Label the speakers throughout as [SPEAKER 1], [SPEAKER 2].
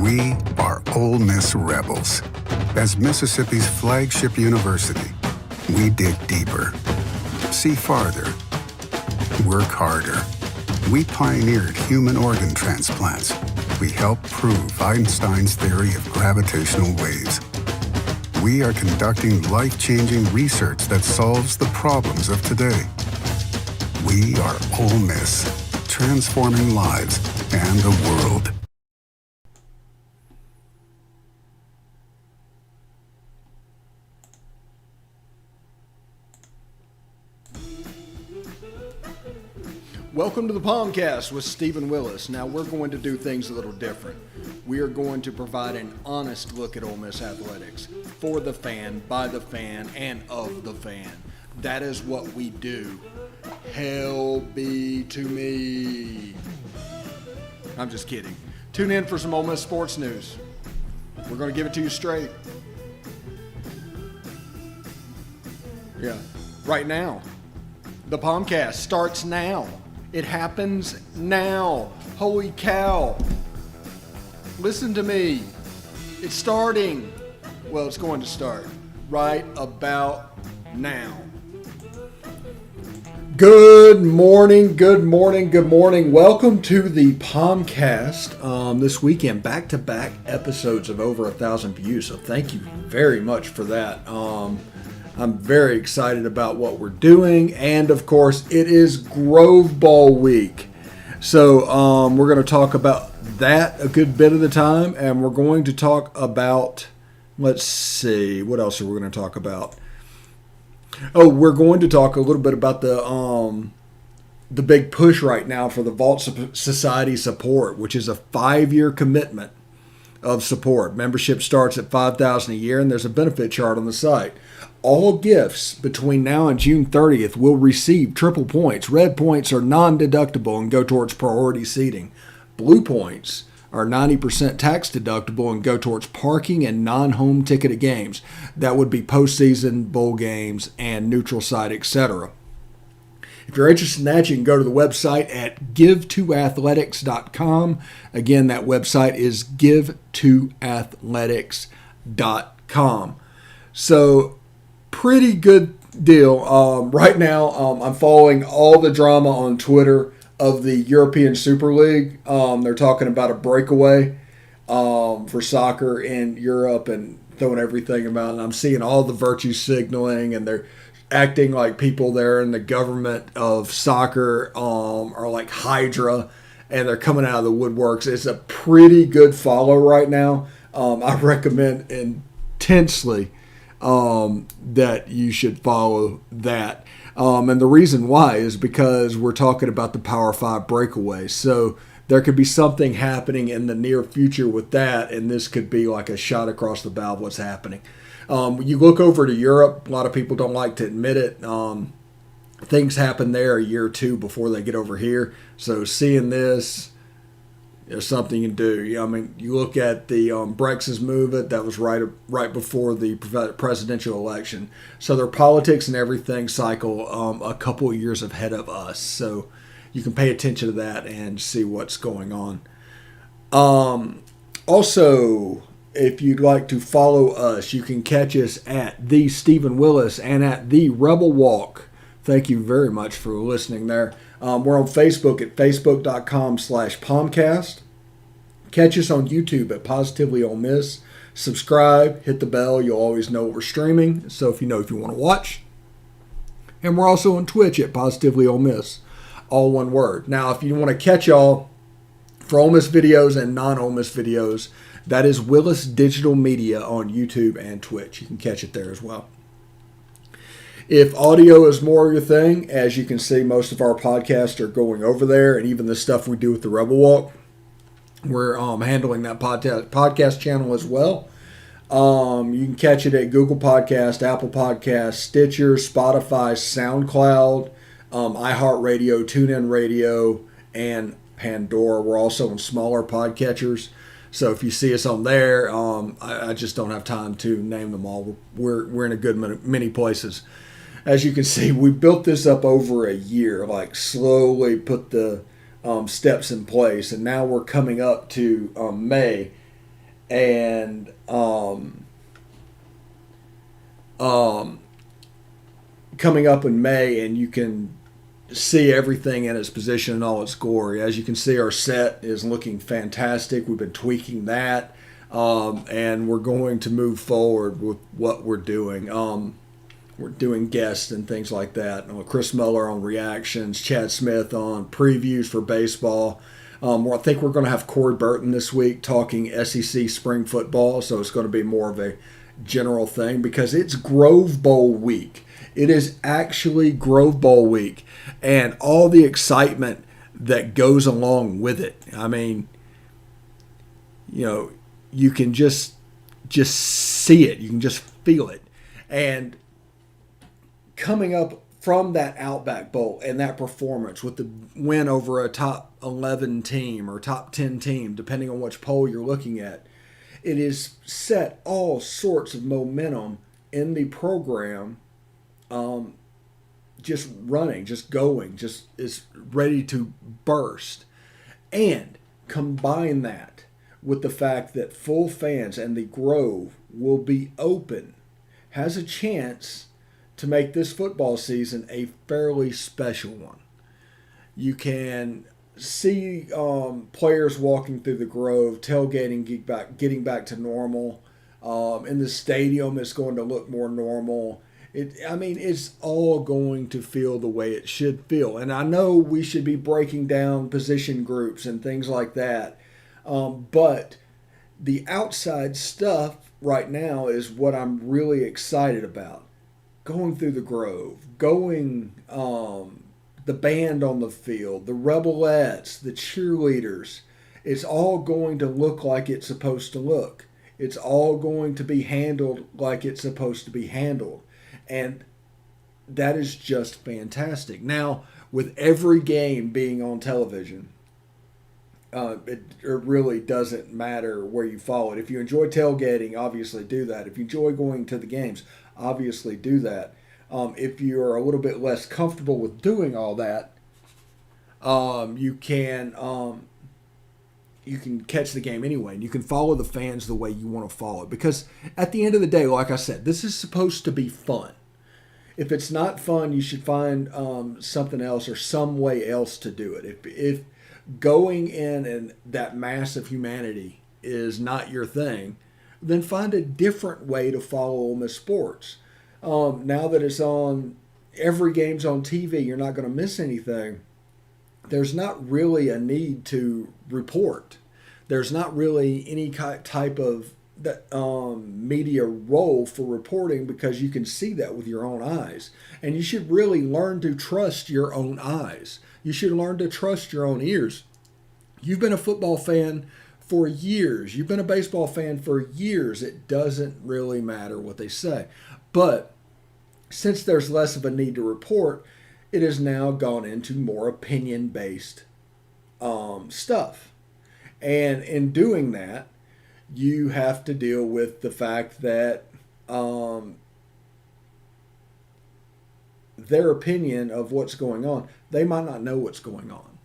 [SPEAKER 1] We are Ole Miss Rebels. As Mississippi's flagship university, we dig deeper, see farther, work harder. We pioneered human organ transplants. We helped prove Einstein's theory of gravitational waves. We are conducting life-changing research that solves the problems of today. We are Ole Miss, transforming lives and the world.
[SPEAKER 2] Welcome to the POMcast with Stephen Willis. Now we're going to do things a little different. We are going to provide an honest look at Ole Miss athletics for the fan, by the fan, and of the fan. That is what we do. Hell be to me. I'm just kidding. Tune in for some Ole Miss sports news. We're going to give it to you straight. Yeah, right now. The POMcast starts now. It happens now. Holy cow. Listen to me. It's starting. Well, it's going to start right about now. Good morning, good morning, good morning. Welcome to the POMcast. This weekend, back-to-back episodes of over 1,000 views. So thank you very much for that. I'm very excited about what we're doing, and of course, it is Grove Ball week. So we're going to talk about that a good bit of the time, and we're going to talk about, let's see, what else are we going to talk about? Oh, we're going to talk a little bit about the big push right now for the Vault Society support, which is a 5-year commitment of support. Membership starts at $5,000 a year, and there's a benefit chart on the site. All gifts between now and June 30th will receive triple points. Red points are non-deductible and go towards priority seating. Blue points are 90% tax deductible and go towards parking and non-home ticketed games. That would be postseason, bowl games, and neutral site, etc. If you're interested in that, you can go to the website at give2athletics.com. Again, that website is give2athletics.com. So, pretty good deal. Right now, I'm following all the drama on Twitter of the European Super League. They're talking about a breakaway for soccer in Europe and throwing everything about it. And I'm seeing all the virtue signaling, and they're acting like people there in the government of soccer are like Hydra, and they're coming out of the woodworks. It's a pretty good follow right now. I recommend intensely that you should follow that. And the reason why is because we're talking about the Power 5 breakaways. So there could be something happening in the near future with that, and this could be like a shot across the bow of what's happening. You look over to Europe, a lot of people don't like to admit it. Things happen there a year or two before they get over here. So seeing this, there's something you can do. I mean, you look at the Brexit movement, that was right before the presidential election. So their politics and everything cycle a couple of years ahead of us. So you can pay attention to that and see what's going on. Also, if you'd like to follow us, you can catch us at The Stephen Willis and at The Rebel Walk. Thank you very much for listening there. We're on Facebook at facebook.com/POMcast. Catch us on YouTube at Positively Ole Miss. Subscribe, hit the bell. You'll always know what we're streaming. So if you want to watch. And we're also on Twitch at Positively Ole Miss. All one word. Now, if you want to catch all for Ole Miss videos and non-Ole Miss videos, that is Willis Digital Media on YouTube and Twitch. You can catch it there as well. If audio is more your thing, as you can see, most of our podcasts are going over there, and even the stuff we do with the Rebel Walk, we're handling that podcast channel as well. You can catch it at Google Podcast, Apple Podcast, Stitcher, Spotify, SoundCloud, iHeartRadio, TuneIn Radio, and Pandora. We're also on smaller podcatchers. So if you see us on there, I just don't have time to name them all. We're in a good many places. As you can see, we built this up over a year, like slowly put the steps in place. And now we're coming up to May. and coming up in May, and you can see everything in its position and all its glory. As you can see, our set is looking fantastic. We've been tweaking that, and we're going to move forward with what we're doing. We're doing guests and things like that. Chris Muller on reactions, Chad Smith on previews for baseball. I think we're going to have Corey Burton this week talking SEC spring football, so it's going to be more of a general thing because it's Grove Bowl week. It is actually Grove Bowl week, and all the excitement that goes along with it. I mean, you can just see it. You can just feel it. And coming up from that Outback Bowl and that performance with the win over a top 11 team or top 10 team, depending on which poll you're looking at, it has set all sorts of momentum in the program, just running, just going, just is ready to burst. And combine that with the fact that full fans and the Grove will be open, has a chance to make this football season a fairly special one. You can see players walking through the Grove, tailgating, getting back to normal. In the stadium, it's going to look more normal. It's all going to feel the way it should feel. And I know we should be breaking down position groups and things like that. But the outside stuff right now is what I'm really excited about. Going through the Grove, going the band on the field, the Rebelettes, the cheerleaders. It's all going to look like it's supposed to look. It's all going to be handled like it's supposed to be handled. And that is just fantastic. Now, with every game being on television, it really doesn't matter where you follow it. If you enjoy tailgating, obviously do that. If you enjoy going to the games, obviously do that. If you're a little bit less comfortable with doing all that, you can catch the game anyway, and you can follow the fans the way you want to follow it. Because at the end of the day, like I said, this is supposed to be fun. If it's not fun, you should find something else or some way else to do it. If going in and that mass of humanity is not your thing, then find a different way to follow Ole Miss sports. Now that it's on, every game's on TV, you're not going to miss anything. There's not really a need to report. There's not really any type of media role for reporting because you can see that with your own eyes. And you should really learn to trust your own eyes. You should learn to trust your own ears. You've been a football fan for years. You've been a baseball fan for years. It doesn't really matter what they say. But since there's less of a need to report, it has now gone into more opinion-based stuff. And in doing that, you have to deal with the fact that their opinion of what's going on, they might not know what's going on.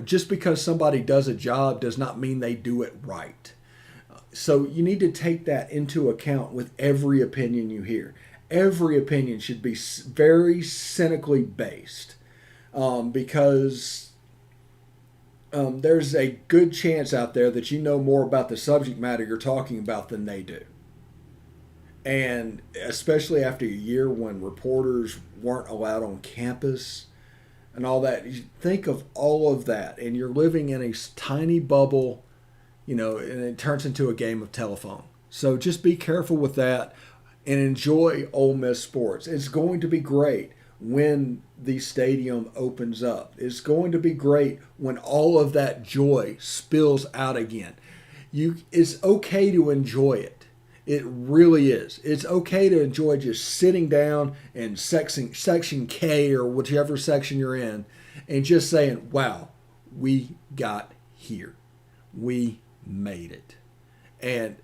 [SPEAKER 2] Just because somebody does a job does not mean they do it right. So you need to take that into account with every opinion you hear. Every opinion should be very cynically based because there's a good chance out there that you know more about the subject matter you're talking about than they do. And especially after a year when reporters weren't allowed on campus and all that, you think of all of that, and you're living in a tiny bubble, and it turns into a game of telephone. So just be careful with that and enjoy Ole Miss sports. It's going to be great when the stadium opens up. It's going to be great when all of that joy spills out again. It's okay to enjoy it. It really is. It's okay to enjoy just sitting down in section K or whichever section you're in and just saying, wow, we got here. We made it. And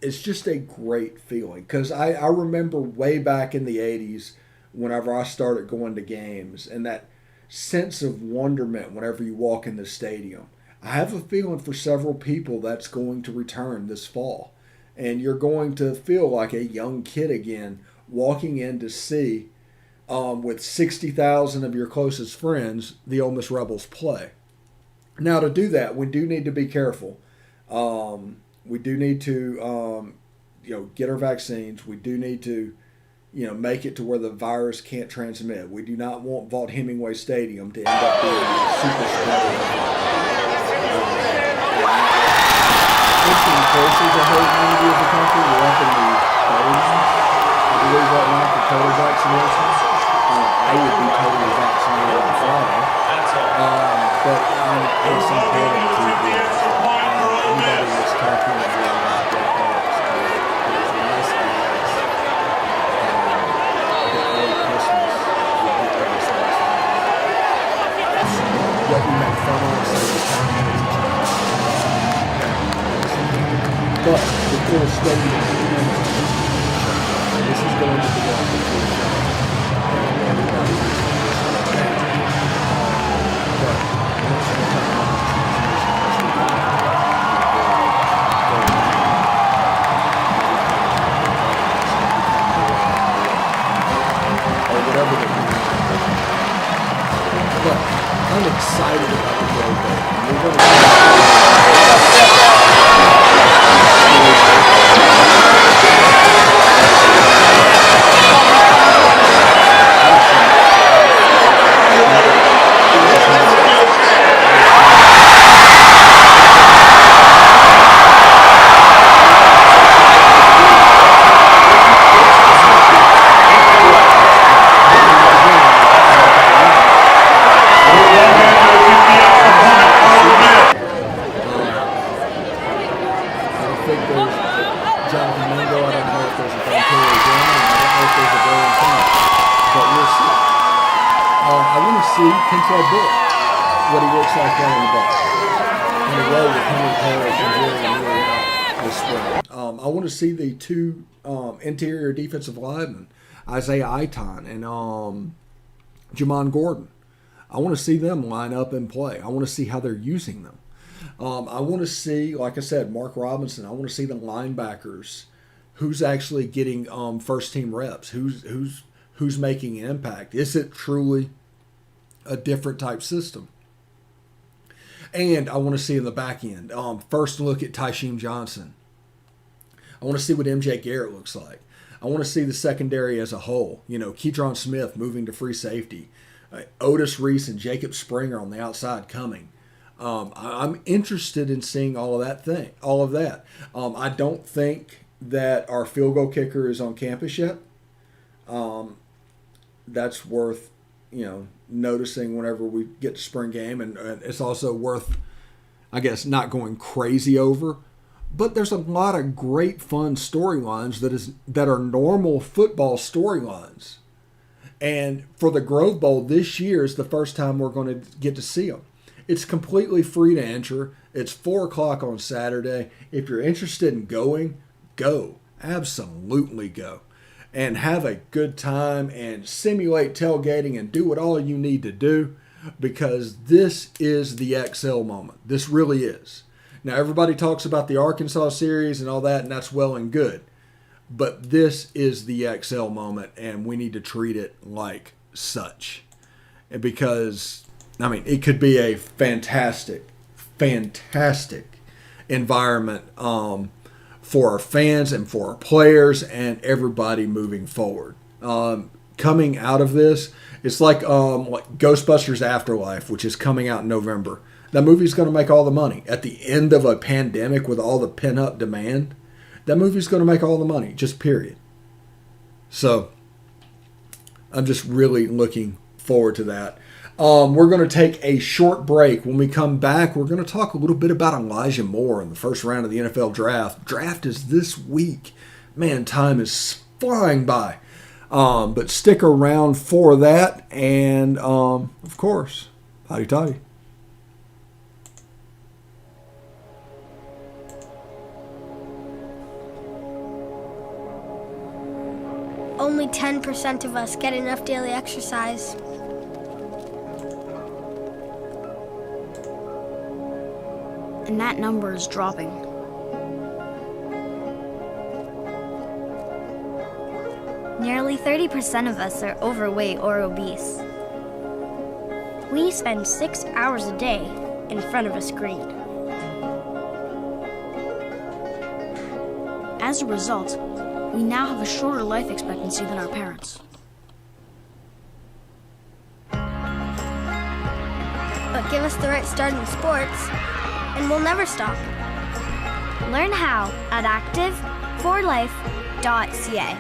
[SPEAKER 2] it's just a great feeling because I remember way back in the 80s whenever I started going to games and that sense of wonderment whenever you walk in the stadium. I have a feeling for several people that's going to return this fall. And you're going to feel like a young kid again walking in to see, with 60,000 of your closest friends, the Ole Miss Rebels play. Now, to do that, we do need to be careful. We do need to, get our vaccines. We do need to, make it to where the virus can't transmit. We do not want Vaught Hemingway Stadium to end up being a super spreader. Pushing closer to herd immunity of the country. We're up in the thousands, I believe, right now for total vaccinations. I would be totally vaccinated on Friday. But it's important to anybody that's talking about what we make fun of, but the full stadium, this is going to be a full shot. Or whatever they do. But I'm excited about the Pro Bowl. We're going what he looks like running the ball. In a row with Henry Harris and Jerry this spring. I want to see the two interior defensive linemen, Isaiah Aiton and Jamon Gordon. I want to see them line up and play. I want to see how they're using them. I want to see, like I said, Mark Robinson. I want to see the linebackers. Who's actually getting first team reps? Who's making an impact? Is it truly a different type system? And I want to see in the back end, first look at Tysheem Johnson. I want to see what MJ Garrett looks like. I want to see the secondary as a whole. Keydron Smith moving to free safety. Otis Reese and Jacob Springer on the outside coming. I'm interested in seeing all of that. I don't think that our field goal kicker is on campus yet. That's worth noticing whenever we get to spring game, and it's also worth, I guess, not going crazy over. But there's a lot of great fun storylines that are normal football storylines. And for the Grove Bowl this year is the first time we're going to get to see them. It's completely free to enter. It's 4 o'clock on Saturday. If you're interested in going, go. Absolutely go. And have a good time and simulate tailgating and do what all you need to do, because this is the XL moment. This really is. Now, everybody talks about the Arkansas series and all that, and that's well and good. But this is the XL moment, and we need to treat it like such. And because, it could be a fantastic, fantastic environment for our fans and for our players and everybody moving forward. Coming out of this, it's like Ghostbusters Afterlife, which is coming out in November. That movie's going to make all the money. At the end of a pandemic with all the pent-up demand, that movie's going to make all the money, just period. So I'm just really looking forward to that. We're going to take a short break. When we come back, we're going to talk a little bit about Elijah Moore in the first round of the NFL draft. Draft is this week. Man, time is flying by. But stick around for that. And, of course, howdy toddy.
[SPEAKER 3] Only 10% of us get enough daily exercise.
[SPEAKER 4] and that number is dropping.
[SPEAKER 5] Nearly 30% of us are overweight or obese. We spend 6 hours a day in front of a screen.
[SPEAKER 4] As a result, we now have a shorter life expectancy than our parents.
[SPEAKER 3] But give us the right start in sports, and we'll never stop.
[SPEAKER 5] Learn how at active4life.ca.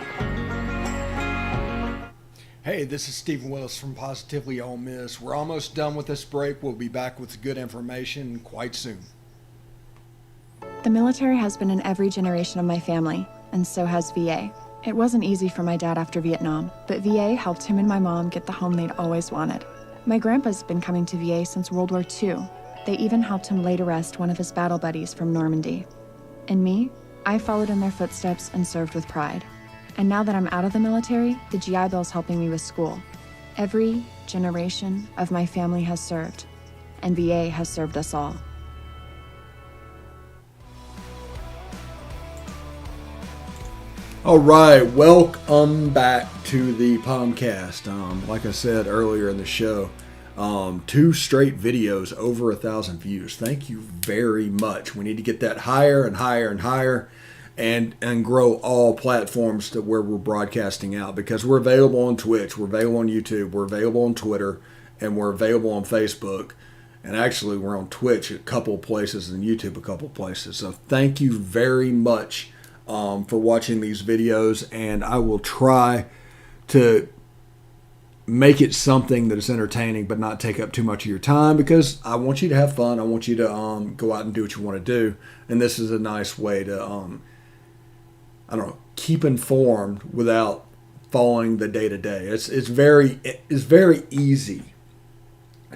[SPEAKER 2] Hey, this is Stephen Willis from Positively Ole Miss. We're almost done with this break. We'll be back with good information quite soon.
[SPEAKER 6] The military has been in every generation of my family, and so has VA. It wasn't easy for my dad after Vietnam, but VA helped him and my mom get the home they'd always wanted. My grandpa's been coming to VA since World War II. They even helped him lay to rest one of his battle buddies from Normandy. And me, I followed in their footsteps and served with pride. And now that I'm out of the military, the GI Bill's helping me with school. Every generation of my family has served, and VA has served us all.
[SPEAKER 2] All right, welcome back to the POMcast. Like I said earlier in the show, 2 straight videos, over 1,000 views. Thank you very much. We need to get that higher and higher and higher, and grow all platforms to where we're broadcasting out, because we're available on Twitch, we're available on YouTube, we're available on Twitter, and we're available on Facebook. And actually, we're on Twitch a couple of places and YouTube a couple of places. So thank you very much for watching these videos, and I will try to make it something that is entertaining but not take up too much of your time, because I want you to have fun. I want you to go out and do what you want to do, and this is a nice way to keep informed without following the day-to-day. It's very easy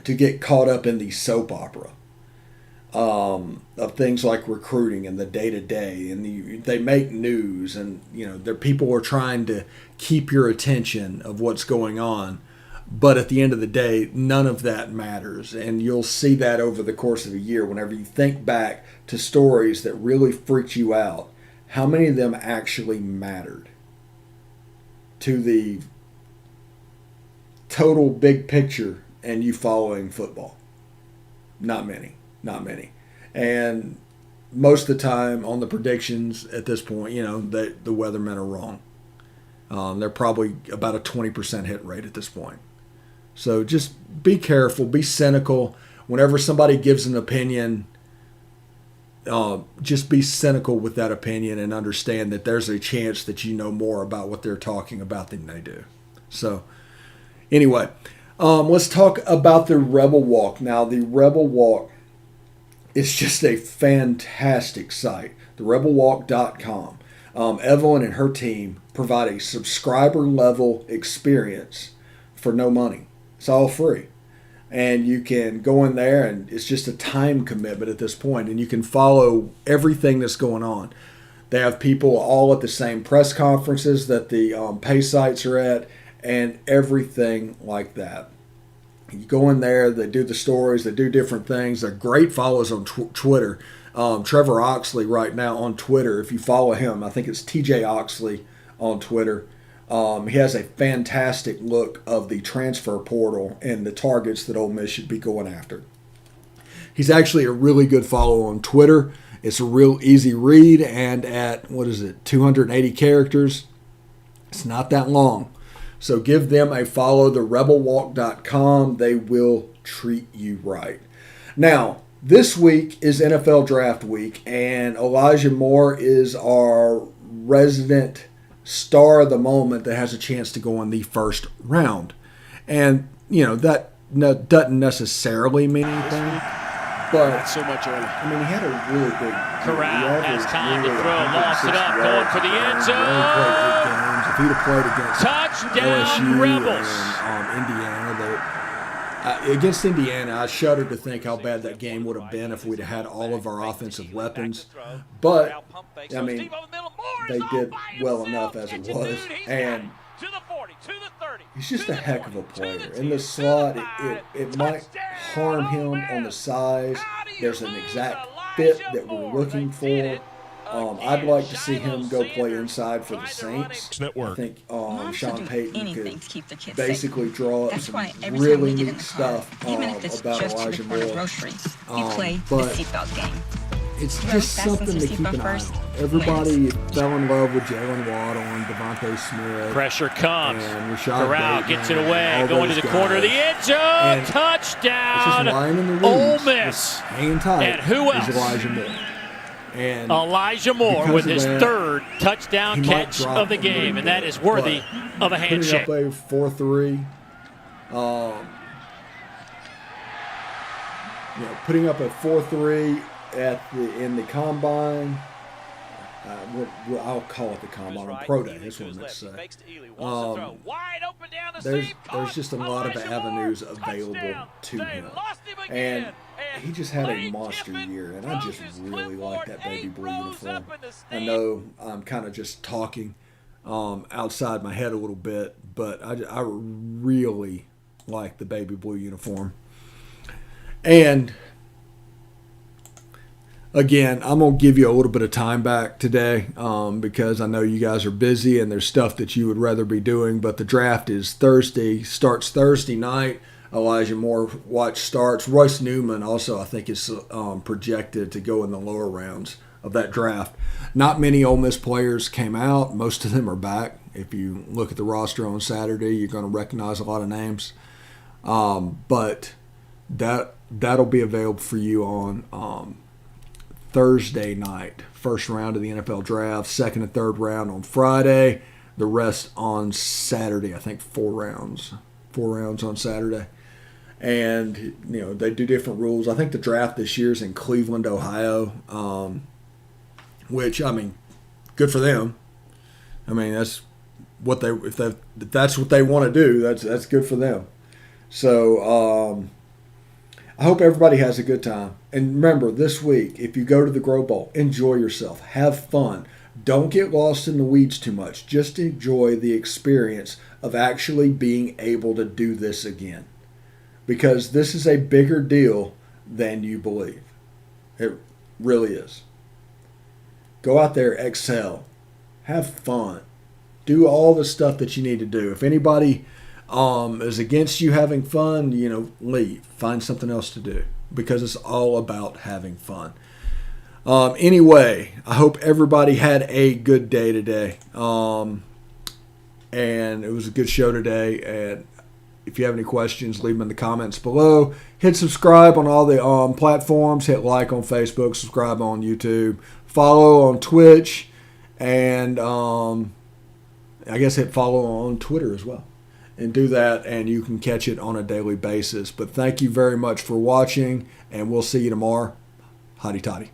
[SPEAKER 2] to get caught up in the soap opera of things like recruiting and the day-to-day, and they make news, and their people are trying to keep your attention of what's going on, but at the end of the day, none of that matters. And you'll see that over the course of a year, whenever you think back to stories that really freaked you out, how many of them actually mattered to the total big picture and you following football? Not many. And most of the time on the predictions at this point, the weathermen are wrong. They're probably about a 20% hit rate at this point. So just be careful, be cynical. Whenever somebody gives an opinion, just be cynical with that opinion and understand that there's a chance that you know more about what they're talking about than they do. So anyway, let's talk about the Rebel Walk. Now, the Rebel Walk is just a fantastic site, therebelwalk.com. Evelyn and her team provide a subscriber-level experience for no money. It's all free. And you can go in there, and it's just a time commitment at this point, and you can follow everything that's going on. They have people all at the same press conferences that the pay sites are at, and everything like that. You go in there, they do the stories, they do different things. They're great follows on Twitter. Trevor Oxley right now on Twitter, if you follow him, I think it's TJ Oxley on Twitter. He has a fantastic look of the transfer portal and the targets that Ole Miss should be going after. He's actually a really good follow on Twitter. It's a real easy read, and at, 280 characters, it's not that long. So give them a follow, therebelwalk.com. They will treat you right. Now, this week is NFL Draft Week, and Elijah Moore is our resident star of the moment that has a chance to go in the first round. And, that doesn't necessarily mean anything. But
[SPEAKER 7] not so much early.
[SPEAKER 2] I mean, he had a really big
[SPEAKER 7] Corral has time to throw, lost it up, going for the end zone.
[SPEAKER 2] Really played 8 games. If he'd have played against
[SPEAKER 7] Touchdown,
[SPEAKER 2] LSU
[SPEAKER 7] Rebels.
[SPEAKER 2] and Indiana, against Indiana, I shudder to think how bad that game would have been if we'd have had all of our offensive weapons. But, I mean, they did well enough as it was. And he's just a heck of a player. In the slot, it might harm him on the size. There's an exact fit that we're looking for. I'd like to see him go play inside for the Saints. I think Sean Payton could basically draw up some really neat stuff about Elijah Moore. But it's just something to keep an eye on. Everybody fell in love with Jalen Waddle and Devontae Smith.
[SPEAKER 7] Pressure comes.
[SPEAKER 2] And Rashad
[SPEAKER 7] Corral
[SPEAKER 2] Bateman,
[SPEAKER 7] gets it away, going to the corner of the end zone.
[SPEAKER 2] And
[SPEAKER 7] Touchdown.
[SPEAKER 2] It's just lying in the
[SPEAKER 7] Ole
[SPEAKER 2] weeds,
[SPEAKER 7] Miss.
[SPEAKER 2] hanging tight.
[SPEAKER 7] And who else?
[SPEAKER 2] Is Elijah Moore. And
[SPEAKER 7] Elijah Moore with his third touchdown catch of the game, and that is worthy of a handshake.
[SPEAKER 2] Putting up a 4-3. Putting up a 4-3 in the combine. I'll call it the combine. Pro Day. That's what I meant to say. There's just a lot of avenues available to him, and he just had a monster year, and I just really like that baby blue uniform. I know I'm kind of just talking outside my head a little bit, but I really like the baby blue uniform. And again, I'm going to give you a little bit of time back today because I know you guys are busy and there's stuff that you would rather be doing, but the draft is Thursday, starts Thursday night. Elijah Moore watch starts. Royce Newman also, I think, is projected to go in the lower rounds of that draft. Not many Ole Miss players came out. Most of them are back. If you look at the roster on Saturday, you're going to recognize a lot of names. But that'll be available for you on Thursday night. First round of the NFL draft, second and third round on Friday, the rest on Saturday. I think 4 rounds on Saturday. And, they do different rules. I think the draft this year is in Cleveland, Ohio, which, good for them. That's what if that's what they want to do, that's good for them. So, I hope everybody has a good time. And remember, this week, if you go to the Grow Bowl, enjoy yourself. Have fun. Don't get lost in the weeds too much. Just enjoy the experience of actually being able to do this again. Because this is a bigger deal than you believe. It really is. Go out there, excel. Have fun. Do all the stuff that you need to do. If anybody is against you having fun, leave. Find something else to do. Because it's all about having fun. Anyway, I hope everybody had a good day today. And it was a good show today. And if you have any questions, leave them in the comments below. Hit subscribe on all the platforms. Hit like on Facebook. Subscribe on YouTube. Follow on Twitch. And I guess hit follow on Twitter as well. And do that, and you can catch it on a daily basis. But thank you very much for watching, and we'll see you tomorrow. Hotty toddy.